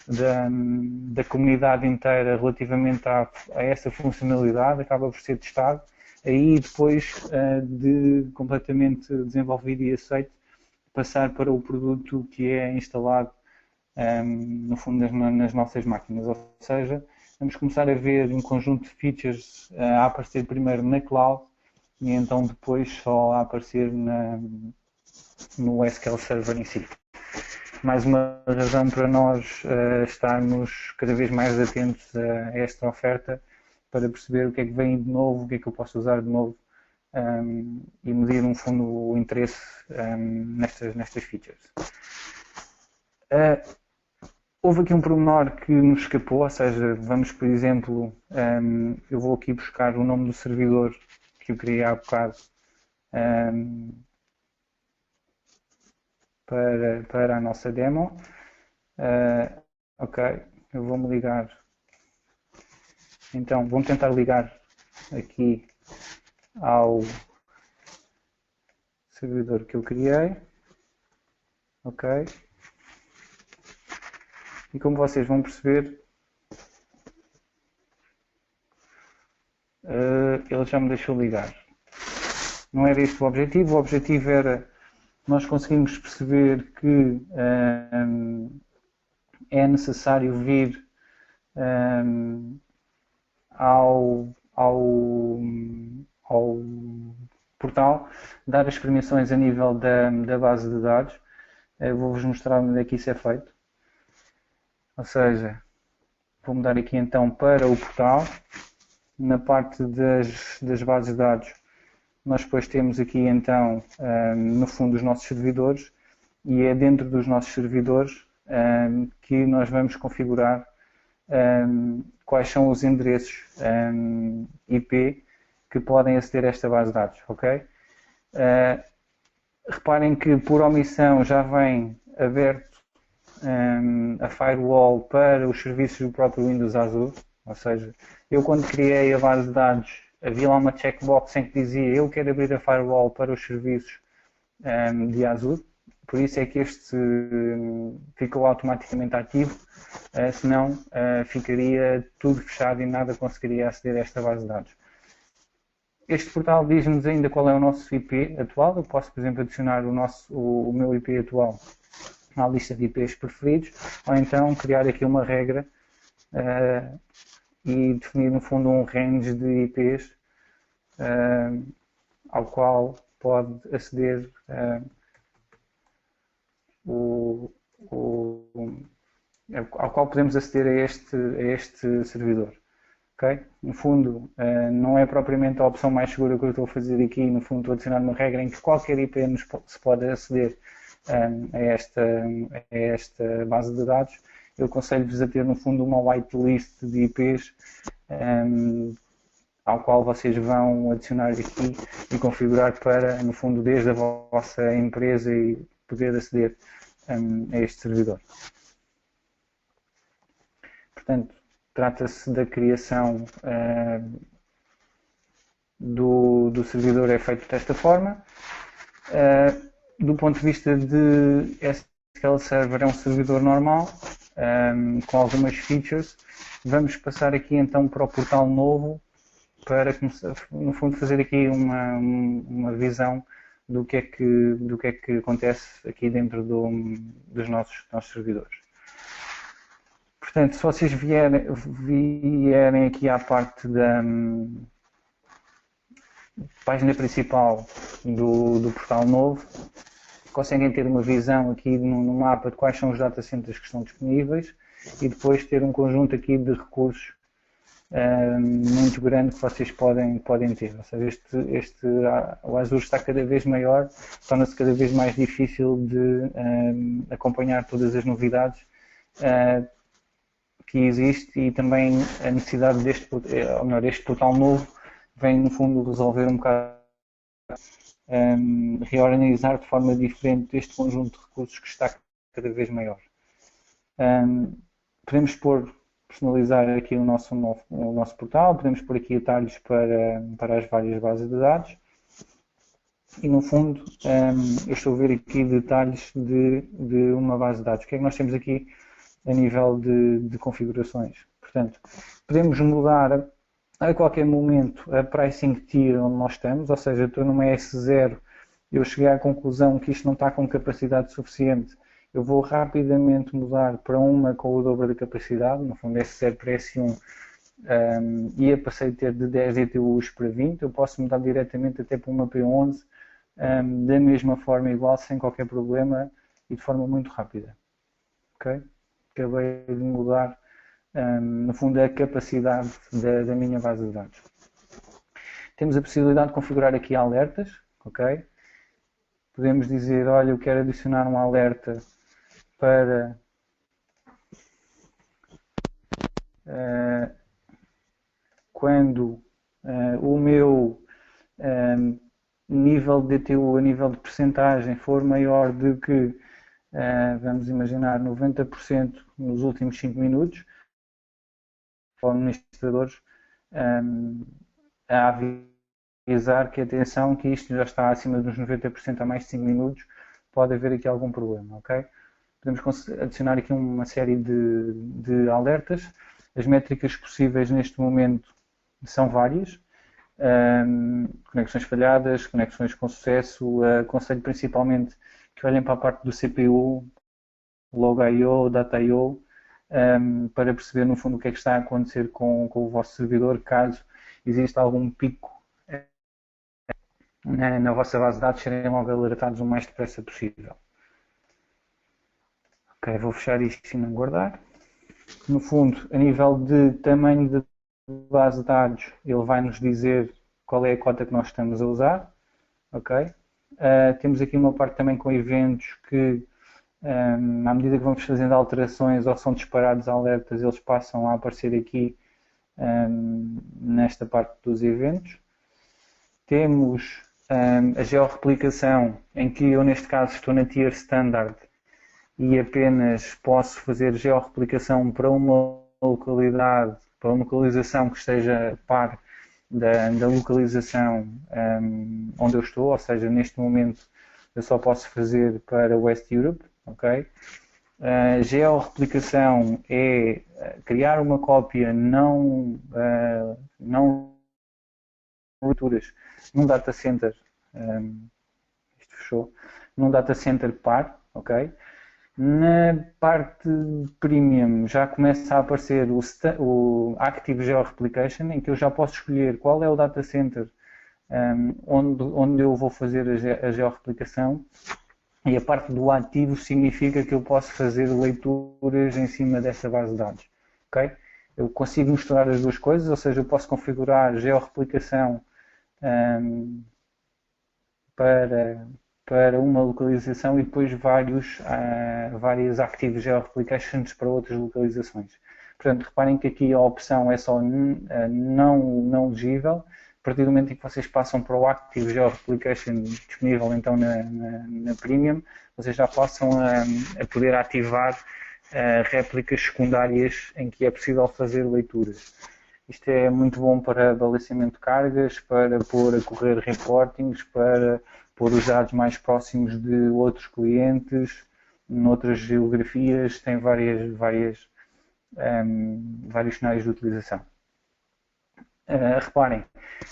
da comunidade inteira relativamente a essa funcionalidade, acaba por ser testado, aí depois de completamente desenvolvido e aceito, passar para o produto que é instalado no fundo nas nossas máquinas, ou seja, vamos começar a ver um conjunto de features a aparecer primeiro na cloud e então depois só a aparecer no SQL Server em si. Mais uma razão para nós estarmos cada vez mais atentos a esta oferta para perceber o que é que vem de novo, o que é que eu posso usar de novo e medir, no fundo, o interesse nestas features. Houve aqui um pormenor que nos escapou, ou seja, vamos, por exemplo, eu vou aqui buscar o nome do servidor que eu criei há bocado para a nossa demo. Ok, eu vou-me ligar. Então, vamos tentar ligar aqui ao servidor que eu criei. Ok. E como vocês vão perceber, ele já me deixou ligar. Não era este o objetivo era nós conseguirmos perceber que é necessário vir ao portal, dar as permissões a nível da base de dados. Eu vou-vos mostrar onde é que isso é feito. Ou seja, vou mudar aqui então para o portal. Na parte das bases de dados, nós depois temos aqui então, no fundo, os nossos servidores, e é dentro dos nossos servidores que nós vamos configurar quais são os endereços IP que podem aceder a esta base de dados, ok? Reparem que por omissão já vem aberto a firewall para os serviços do próprio Windows Azure, ou seja, eu quando criei a base de dados havia lá uma checkbox em que dizia eu quero abrir a firewall para os serviços de Azure, por isso é que este ficou automaticamente ativo, senão ficaria tudo fechado e nada conseguiria aceder a esta base de dados. Este portal diz-nos ainda qual é o nosso IP atual. Eu posso, por exemplo, adicionar o meu IP atual à lista de IPs preferidos, ou então criar aqui uma regra e definir, no fundo, um range de IPs ao qual pode aceder ao qual podemos aceder a este servidor. Okay? No fundo, não é propriamente a opção mais segura que eu estou a fazer aqui. No fundo, estou a adicionar uma regra em que qualquer IP se pode aceder a esta base de dados. Eu aconselho-vos a ter, no fundo, uma whitelist de IPs ao qual vocês vão adicionar aqui e configurar para, no fundo, desde a vossa empresa e poder aceder a este servidor. Portanto, trata-se da criação do servidor, é feito desta forma. Do ponto de vista de SQL Server, é um servidor normal, com algumas features. Vamos passar aqui então para o portal novo, para começar, no fundo, fazer aqui uma visão do que é que acontece aqui dentro dos nossos servidores. Portanto, se vocês vierem aqui à parte da página principal do portal novo, conseguem ter uma visão aqui no mapa de quais são os data centers que estão disponíveis e depois ter um conjunto aqui de recursos muito grande que vocês podem ter. Ou seja, o Azure está cada vez maior, torna-se cada vez mais difícil de acompanhar todas as novidades que existe, e também a necessidade este portal novo vem, no fundo, resolver um bocado, reorganizar de forma diferente este conjunto de recursos que está cada vez maior. Podemos personalizar aqui o nosso portal, podemos pôr aqui atalhos para as várias bases de dados e, no fundo, eu estou a ver aqui detalhes de uma base de dados. O que é que nós temos aqui a nível de configurações? Portanto, podemos mudar a qualquer momento a pricing tier onde nós estamos, ou seja, estou numa S0, eu cheguei à conclusão que isto não está com capacidade suficiente, eu vou rapidamente mudar para uma com o dobro da capacidade, no fundo S0 para S1, e eu passei a ter de 10 ETUs para 20, eu posso mudar diretamente até para uma P11, da mesma forma, igual, sem qualquer problema e de forma muito rápida. Okay? Acabei de mudar, no fundo, a capacidade da minha base de dados. Temos a possibilidade de configurar aqui alertas, ok? Podemos dizer, olha, eu quero adicionar um alerta para quando o meu nível de DTU, a nível de percentagem, for maior do que, vamos imaginar, 90% nos últimos 5 minutos, para administradores a avisar que, atenção, que isto já está acima dos 90% há mais de 5 minutos, pode haver aqui algum problema, ok? Podemos adicionar aqui uma série de alertas. As métricas possíveis neste momento são várias. Conexões falhadas, conexões com sucesso. Aconselho principalmente que olhem para a parte do CPU, Log I/O, Data I/O, para perceber, no fundo, o que é que está a acontecer com o vosso servidor, caso exista algum pico na vossa base de dados, serem logo alertados o mais depressa possível. Ok, vou fechar isto e não guardar. No fundo, a nível de tamanho de base de dados, ele vai nos dizer qual é a cota que nós estamos a usar. Ok? Temos aqui uma parte também com eventos que, à medida que vamos fazendo alterações ou são disparados alertas, eles passam a aparecer aqui nesta parte dos eventos. Temos a georreplicação, em que eu, neste caso, estou na tier standard e apenas posso fazer georreplicação para uma localidade, para uma localização que esteja a par da localização onde eu estou, ou seja, neste momento eu só posso fazer para West Europe, ok? Georreplicação é criar uma cópia não leituras num data center, isto fechou, num data center par, ok? Na parte premium já começa a aparecer o Active Georeplication, em que eu já posso escolher qual é o data center onde eu vou fazer a georreplicação, e a parte do ativo significa que eu posso fazer leituras em cima dessa base de dados, ok? Eu consigo misturar as duas coisas, ou seja, eu posso configurar georreplicação para uma localização e depois vários Active Georeplications para outras localizações. Portanto, reparem que aqui a opção é só não legível. A partir do momento em que vocês passam para o Active Georeplication disponível então na Premium, vocês já passam a poder ativar réplicas secundárias em que é possível fazer leituras. Isto é muito bom para balanceamento de cargas, para pôr a correr reportings, para pôr os dados mais próximos de outros clientes, noutras geografias, tem vários cenários de utilização. Reparem,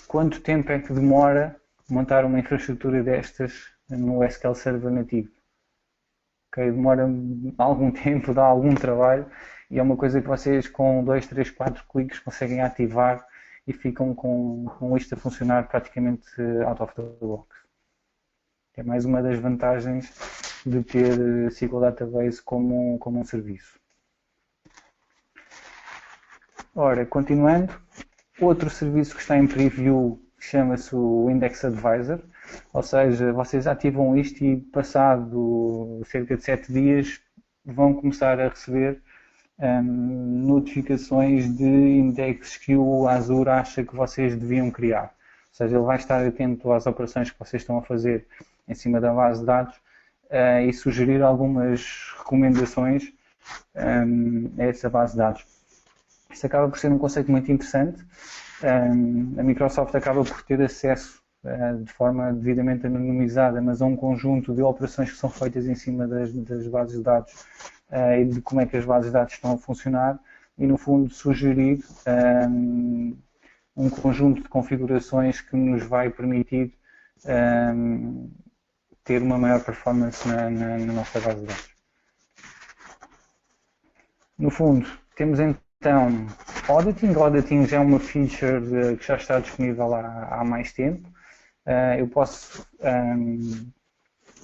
quanto tempo é que demora montar uma infraestrutura destas no SQL Server nativo? Okay, demora algum tempo, dá algum trabalho, e é uma coisa que vocês com 2, 3, 4 cliques conseguem ativar e ficam com isto a funcionar praticamente out of the box. É mais uma das vantagens de ter SQL Database como um serviço. Ora, continuando, outro serviço que está em preview chama-se o Index Advisor, ou seja, vocês ativam isto e passado cerca de 7 dias vão começar a receber notificações de indexes que o Azure acha que vocês deviam criar. Ou seja, ele vai estar atento às operações que vocês estão a fazer em cima da base de dados e sugerir algumas recomendações a essa base de dados. Isto acaba por ser um conceito muito interessante. A Microsoft acaba por ter acesso de forma devidamente anonimizada, mas a um conjunto de operações que são feitas em cima das bases de dados e de como é que as bases de dados estão a funcionar e, no fundo, sugerir um conjunto de configurações que nos vai permitir ter uma maior performance na nossa base de dados. No fundo, temos então Auditing. Auditing já é uma feature que já está disponível há mais tempo. Eu posso,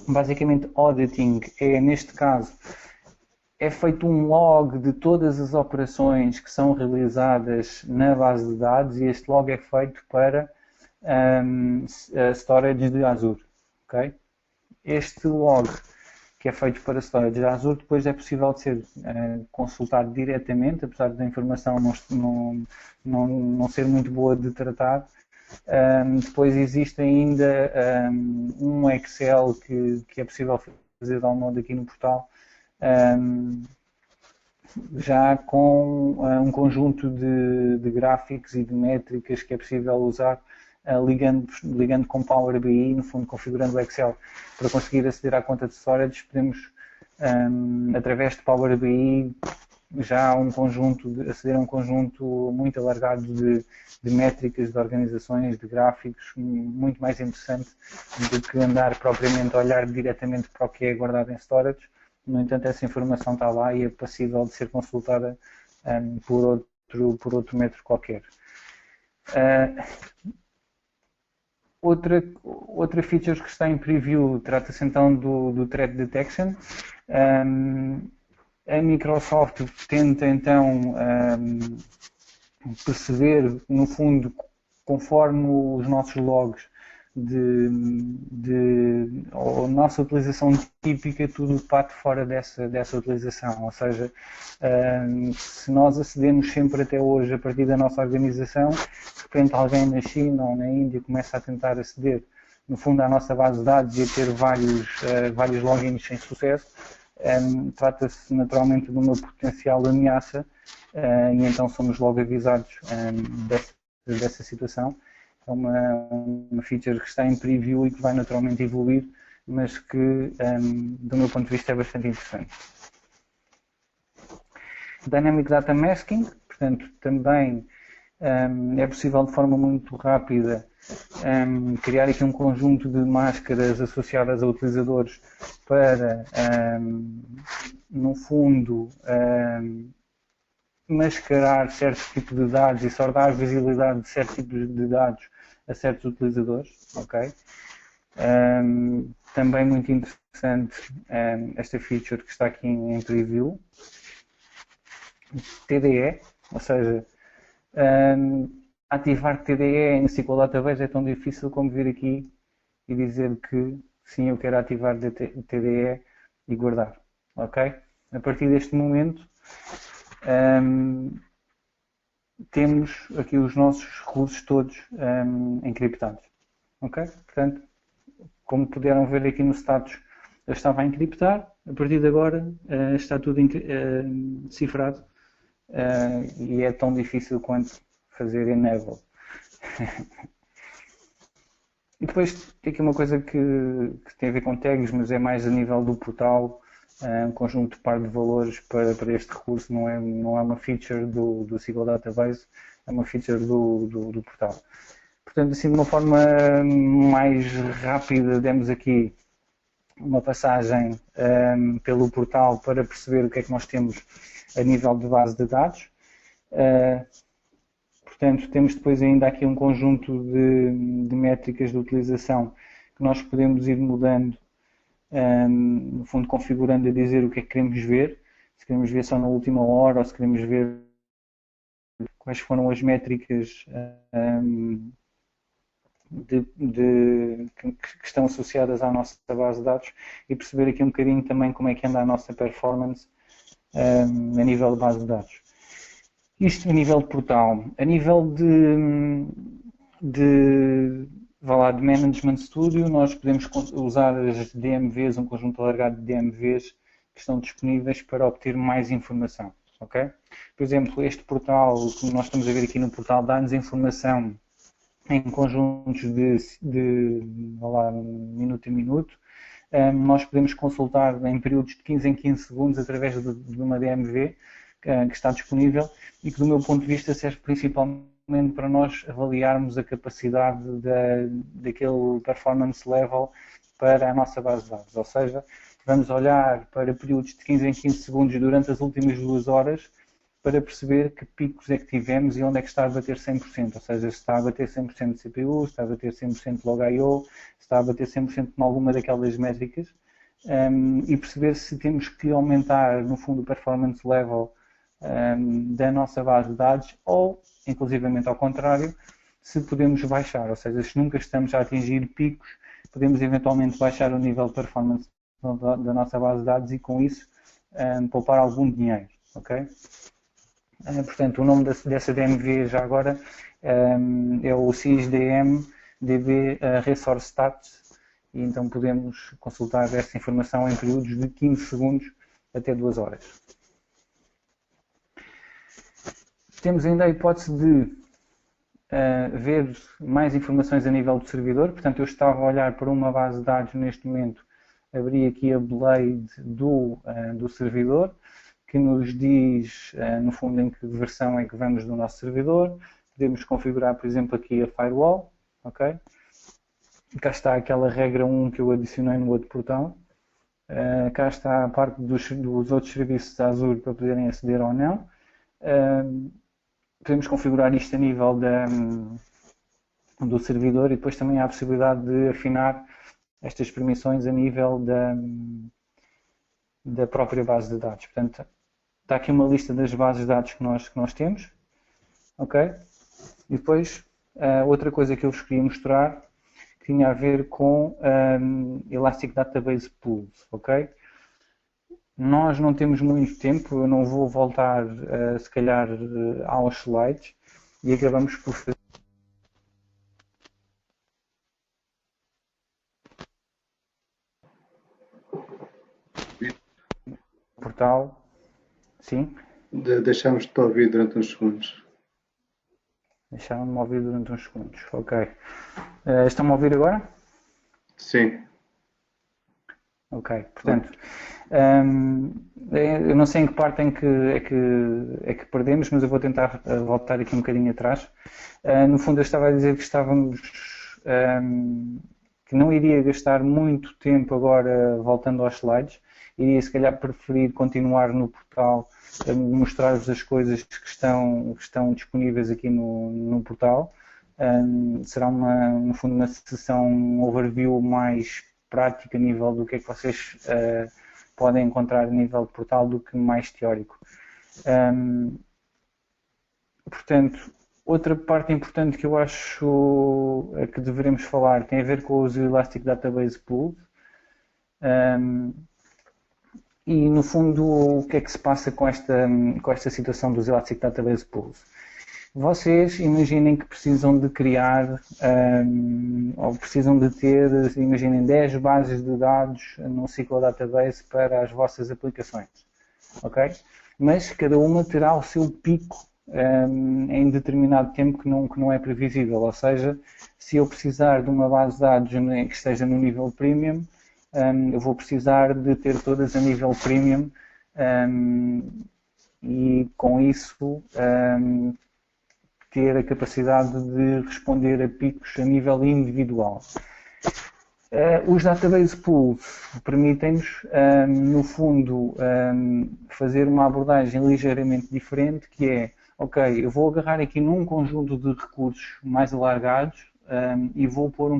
basicamente, Auditing é, neste caso, é feito um log de todas as operações que são realizadas na base de dados e este log é feito para a storage de Azure. Okay? Este log que é feito para storage de Azure depois é possível de ser consultado diretamente, apesar da informação não ser muito boa de tratar. Depois existe ainda um Excel que é possível fazer download aqui no portal, já com um conjunto de gráficos e de métricas que é possível usar ligando com Power BI, no fundo configurando o Excel para conseguir aceder à conta de storage. Podemos, através de Power BI, já aceder a um conjunto muito alargado de métricas, de organizações, de gráficos, muito mais interessante do que andar propriamente a olhar diretamente para o que é guardado em storage. No entanto, essa informação está lá e é passível de ser consultada por outro método qualquer. Outra feature que está em preview trata-se então do Threat Detection. A Microsoft tenta então perceber, no fundo, conforme os nossos logs ou a nossa utilização típica, tudo parte fora dessa utilização. Ou seja, se nós acedemos sempre até hoje a partir da nossa organização, de repente alguém na China ou na Índia começa a tentar aceder, no fundo, à nossa base de dados e a ter vários logins sem sucesso, trata-se naturalmente de uma potencial ameaça e então somos logo avisados dessa situação. É uma feature que está em preview e que vai naturalmente evoluir mas que, do meu ponto de vista, é bastante interessante. Dynamic Data Masking, portanto, também é possível de forma muito rápida criar aqui um conjunto de máscaras associadas a utilizadores para, no fundo, mascarar certo tipo de dados e só dar visibilidade de certo tipo de dados a certos utilizadores, ok? Também muito interessante esta feature que está aqui em preview. TDE, ou seja, ativar TDE em SQL Database é tão difícil como vir aqui e dizer que sim, eu quero ativar TDE e guardar, ok? A partir deste momento temos aqui os nossos recursos todos encriptados, ok? Portanto, como puderam ver aqui no status, eu estava a encriptar, a partir de agora está tudo cifrado e é tão difícil quanto fazer enable. E depois tem aqui uma coisa que tem a ver com tags, mas é mais a nível do portal, um conjunto de par de valores para este recurso, não é uma feature do SQL Database, é uma feature do portal. Portanto, assim, de uma forma mais rápida, demos aqui uma passagem pelo portal para perceber o que é que nós temos a nível de base de dados. Portanto, temos depois ainda aqui um conjunto de métricas de utilização que nós podemos ir mudando, no fundo configurando a dizer o que é que queremos ver, se queremos ver só na última hora ou se queremos ver quais foram as métricas que estão associadas à nossa base de dados e perceber aqui um bocadinho também como é que anda a nossa performance a nível de base de dados. Isto a nível de portal. A nível de Management Studio, nós podemos usar as DMVs, um conjunto alargado de DMVs que estão disponíveis para obter mais informação. Okay? Por exemplo, este portal que nós estamos a ver aqui no portal dá-nos informação em conjuntos de minuto a minuto. Nós podemos consultar em períodos de 15 em 15 segundos através de uma DMV que está disponível e que, do meu ponto de vista, serve principalmente para nós avaliarmos a capacidade daquele performance level para a nossa base de dados. Ou seja, vamos olhar para períodos de 15 em 15 segundos durante as últimas 2 horas para perceber que picos é que tivemos e onde é que está a bater 100%, ou seja, se está a bater 100% de CPU, se está a bater 100% de log I/O, se está a bater 100% em alguma daquelas métricas, e perceber se temos que aumentar, no fundo, o performance level da nossa base de dados ou, inclusivamente ao contrário, se podemos baixar, ou seja, se nunca estamos a atingir picos, podemos eventualmente baixar o nível de performance da nossa base de dados e, com isso, poupar algum dinheiro, ok? Portanto, o nome dessa DMV já agora é o SysDM DB Resource Stats e então podemos consultar essa informação em períodos de 15 segundos até 2 horas. Temos ainda a hipótese de ver mais informações a nível do servidor, portanto eu estava a olhar para uma base de dados neste momento, abri aqui a blade do servidor, que nos diz, no fundo, em que versão é que vamos do nosso servidor. Podemos configurar, por exemplo, aqui a firewall, ok? Cá está aquela regra 1 que eu adicionei no outro portal. Cá está a parte dos outros serviços da Azure para poderem aceder ou não. Podemos configurar isto a nível do servidor e depois também há a possibilidade de afinar estas permissões a nível da própria base de dados. Portanto, está aqui uma lista das bases de dados que nós temos, ok? E depois, outra coisa que eu vos queria mostrar que tinha a ver com Elastic Database Pools, ok? Nós não temos muito tempo, eu não vou voltar, se calhar, aos slides e acabamos por fazer o portal. Sim? Deixámos-te ouvir durante uns segundos. Deixaram-me ouvir durante uns segundos. Ok. Estão-me a ouvir agora? Sim. Ok, portanto, eu não sei em que parte é que perdemos, mas eu vou tentar voltar aqui um bocadinho atrás. No fundo, eu estava a dizer que que não iria gastar muito tempo agora voltando aos slides, iria se calhar preferir continuar no portal, mostrar-vos as coisas que estão disponíveis aqui no portal. Será no fundo uma sessão, um overview mais prático a nível do que é que vocês podem encontrar a nível de portal do que mais teórico. Portanto, outra parte importante que eu acho que devemos falar tem a ver com os Elastic Database Pools. E, no fundo, o que é que se passa com esta situação dos Elastic Database Pools? Vocês imaginem que precisam de criar ou precisam de ter, imaginem, 10 bases de dados no SQL Database para as vossas aplicações, ok? Mas cada uma terá o seu pico em determinado tempo que não é previsível, ou seja, se eu precisar de uma base de dados que esteja no nível premium, eu vou precisar de ter todas a nível premium e com isso ter a capacidade de responder a picos a nível individual. Os database pools permitem-nos, no fundo, fazer uma abordagem ligeiramente diferente, que é, ok, eu vou agarrar aqui num conjunto de recursos mais alargados e vou pôr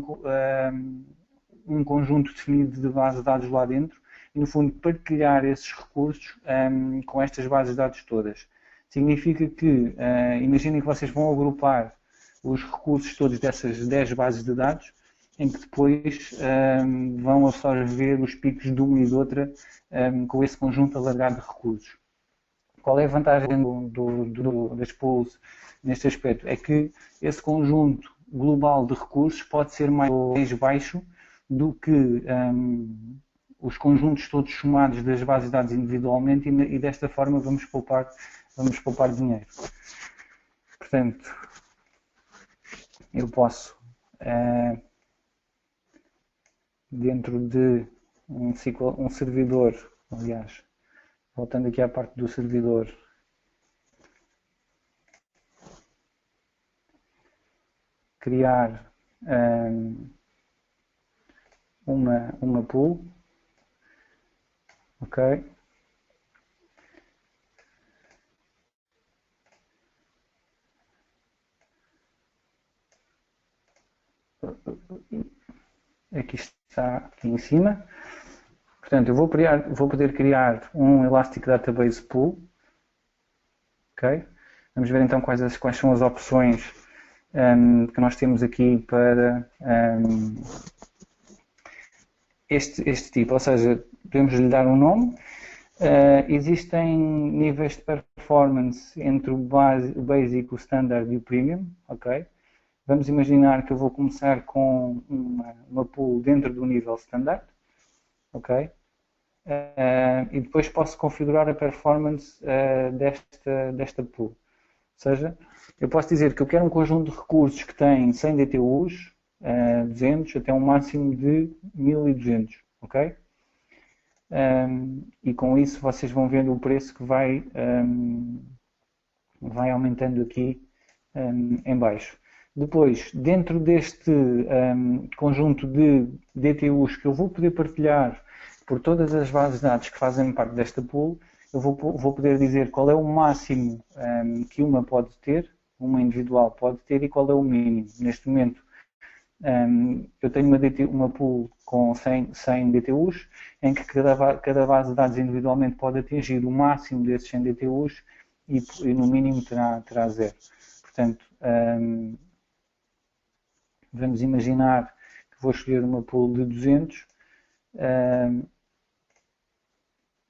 um conjunto definido de bases de dados lá dentro e, no fundo, partilhar esses recursos com estas bases de dados todas. Significa que, imaginem que vocês vão agrupar os recursos todos dessas 10 bases de dados, em que depois vão absorver os picos de uma e de outra com esse conjunto alargado de recursos. Qual é a vantagem das pools neste aspecto? É que esse conjunto global de recursos pode ser mais baixo do que os conjuntos todos somados das bases de dados individualmente e desta forma vamos poupar dinheiro. Portanto, eu posso, dentro de um servidor, aliás, voltando aqui à parte do servidor, criar uma pool, ok? Aqui está, aqui em cima. Portanto, eu vou poder criar um Elastic Database Pool. Ok? Vamos ver então quais são as opções que nós temos aqui para este tipo. Ou seja, podemos lhe dar um nome. Existem níveis de performance entre o Basic, o Standard e o Premium. Ok? Vamos imaginar que eu vou começar com uma pool dentro do nível Standard. Ok? E depois posso configurar a performance desta pool. Ou seja, eu posso dizer que eu quero um conjunto de recursos que tem 100 DTUs, 200 até um máximo de 1200, ok? E com isso vocês vão vendo o preço que vai aumentando aqui em baixo. Depois, dentro deste conjunto de DTUs que eu vou poder partilhar por todas as bases de dados que fazem parte desta pool, eu vou poder dizer qual é o máximo que uma pode ter, uma individual pode ter e qual é o mínimo. Neste momento, eu tenho uma pool com 100 DTUs, em que cada base de dados individualmente pode atingir o máximo desses 100 DTUs e no mínimo terá 0. Portanto, vamos imaginar que vou escolher uma pool de 200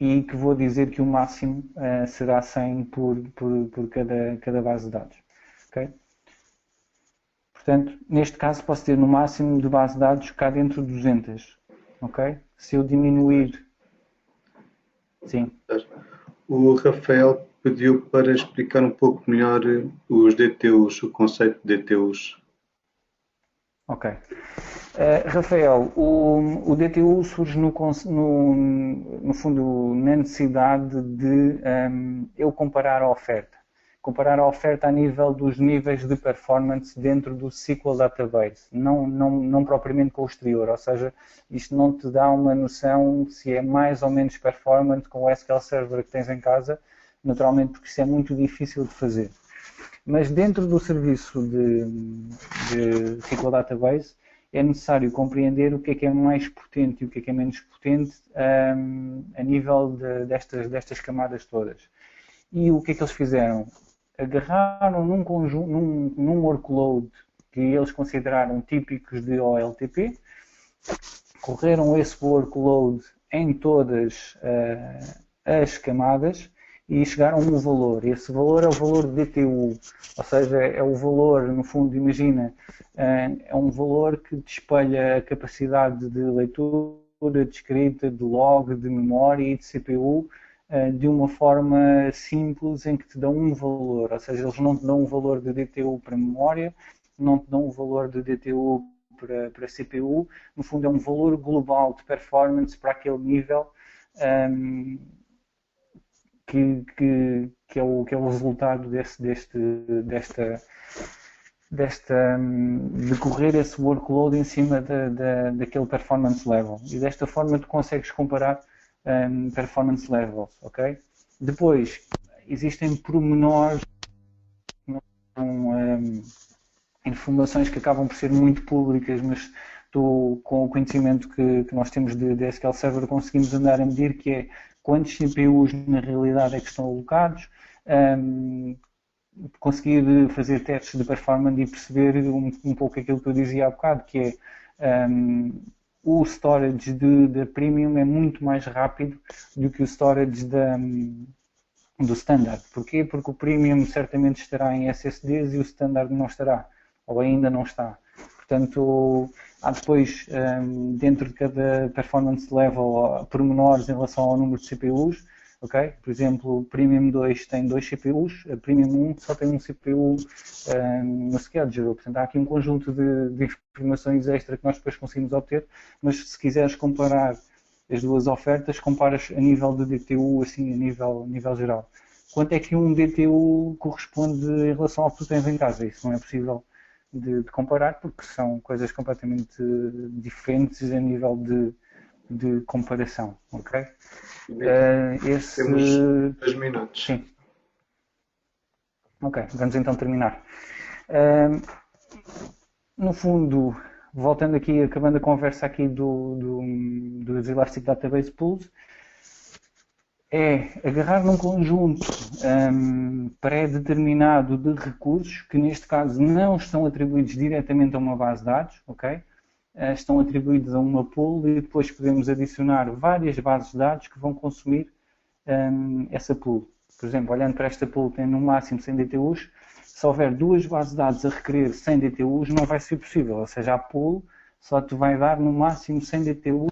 e que vou dizer que o máximo será 100 por cada base de dados. Okay? Portanto, neste caso posso ter no máximo de base de dados cá dentro de 200. Okay? Se eu diminuir... Sim. O Rafael pediu para explicar um pouco melhor os DTUs, o conceito de DTUs. Ok. Rafael, o DTU surge no fundo na necessidade de eu comparar a oferta. Comparar a oferta a nível dos níveis de performance dentro do SQL Database, não propriamente com o exterior, ou seja, isto não te dá uma noção se é mais ou menos performance com o SQL Server que tens em casa, naturalmente porque isso é muito difícil de fazer. Mas dentro do serviço de SQL Database é necessário compreender o que é mais potente e o que é menos potente a nível destas camadas todas. E o que é que eles fizeram? Agarraram num conjunto, num workload que eles consideraram típicos de OLTP, correram esse workload em todas as camadas e chegaram a um valor. Esse valor é o valor de DTU, ou seja, é o valor, no fundo, imagina, é um valor que te espelha a capacidade de leitura, de escrita, de log, de memória e de CPU de uma forma simples em que te dão um valor, ou seja, eles não te dão um valor de DTU para memória, não te dão um valor de DTU para CPU, no fundo é um valor global de performance para aquele nível que é o resultado de correr esse workload em cima daquele performance level. E desta forma tu consegues comparar performance levels, ok? Depois, existem pormenores, informações que acabam por ser muito públicas, mas tu, com o conhecimento que nós temos de SQL Server, conseguimos andar a medir que é quantos CPUs na realidade é que estão alocados, conseguir fazer testes de performance e perceber um pouco aquilo que eu dizia há bocado, que é o storage da Premium é muito mais rápido do que o storage do Standard. Porquê? Porque o Premium certamente estará em SSDs e o Standard não estará, ou ainda não está. Portanto, há depois, dentro de cada performance level, pormenores em relação ao número de CPUs. Okay? Por exemplo, o Premium 2 tem 2 CPUs, a Premium 1 só tem um CPU no schedule. Portanto, há aqui um conjunto de informações extra que nós depois conseguimos obter, mas se quiseres comparar as duas ofertas, comparas a nível de DTU, assim, a nível geral. Quanto é que um DTU corresponde em relação ao que tu tens em casa? Isso não é possível de comparar, porque são coisas completamente diferentes a nível de comparação, ok? Temos 2 minutos. Sim. Ok, vamos então terminar. No fundo, voltando aqui, acabando a conversa aqui dos Elastic Database Pools, é agarrar num conjunto pré-determinado de recursos, que neste caso não estão atribuídos diretamente a uma base de dados, ok? Estão atribuídos a uma pool e depois podemos adicionar várias bases de dados que vão consumir essa pool. Por exemplo, olhando para esta pool, tem no máximo 100 DTUs. Se houver duas bases de dados a requerer 100 DTUs, não vai ser possível. Ou seja, a pool só te vai dar no máximo 100 DTUs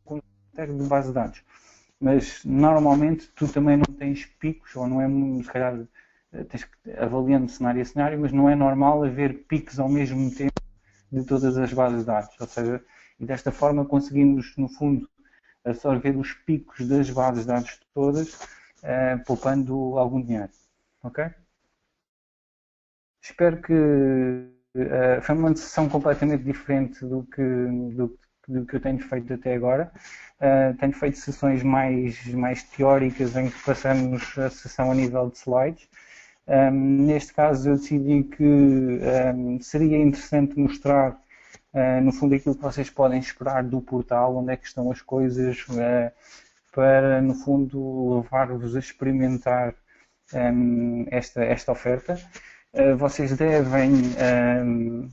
com critério de base de dados. Mas normalmente tu também não tens picos, ou não é, se calhar, tens que avaliando cenário a cenário, mas não é normal haver picos ao mesmo tempo de todas as bases de dados, ou seja, e desta forma conseguimos, no fundo, absorver os picos das bases de dados todas, poupando algum dinheiro, ok? Espero que foi uma sessão completamente diferente do que eu tenho feito até agora. Tenho feito sessões mais teóricas em que passamos a sessão a nível de slides. Neste caso eu decidi que seria interessante mostrar no fundo aquilo que vocês podem esperar do portal, onde é que estão as coisas, para no fundo levar-vos a experimentar esta oferta. Vocês devem,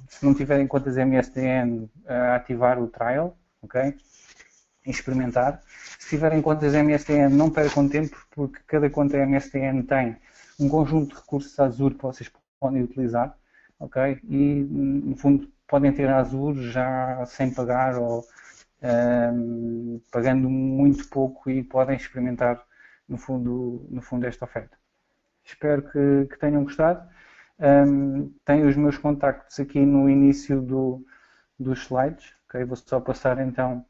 se não tiverem contas MSDN, ativar o trial, ok? E experimentar. Se tiverem contas MSDN, não percam tempo, porque cada conta MSDN tem um conjunto de recursos Azure que vocês podem utilizar, ok? E, no fundo, podem ter Azure já sem pagar ou pagando muito pouco e podem experimentar, no fundo esta oferta. Espero que tenham gostado. Tenho os meus contactos aqui no início dos slides. Ok? Vou só passar então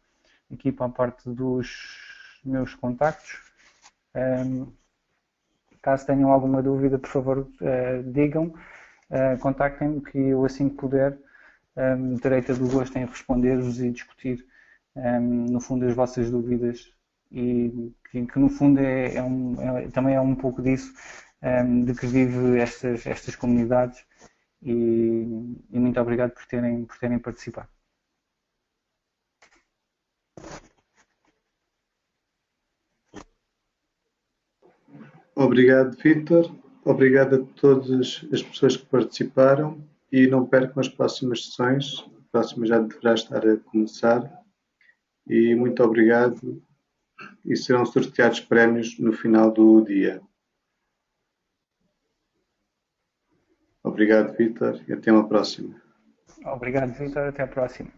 aqui para a parte dos meus contactos. Caso tenham alguma dúvida, por favor, digam, contactem-me, que eu, assim que puder, terei todo o gosto em responder-vos e discutir, no fundo, as vossas dúvidas, e que no fundo também é um pouco disso, de que vive estas comunidades, e muito obrigado por terem participado. Obrigado, Vítor. Obrigado a todas as pessoas que participaram e não percam as próximas sessões. A próxima já deverá estar a começar. E muito obrigado. E serão sorteados prémios no final do dia. Obrigado, Vítor, e até uma próxima. Obrigado, Vítor. Até a próxima.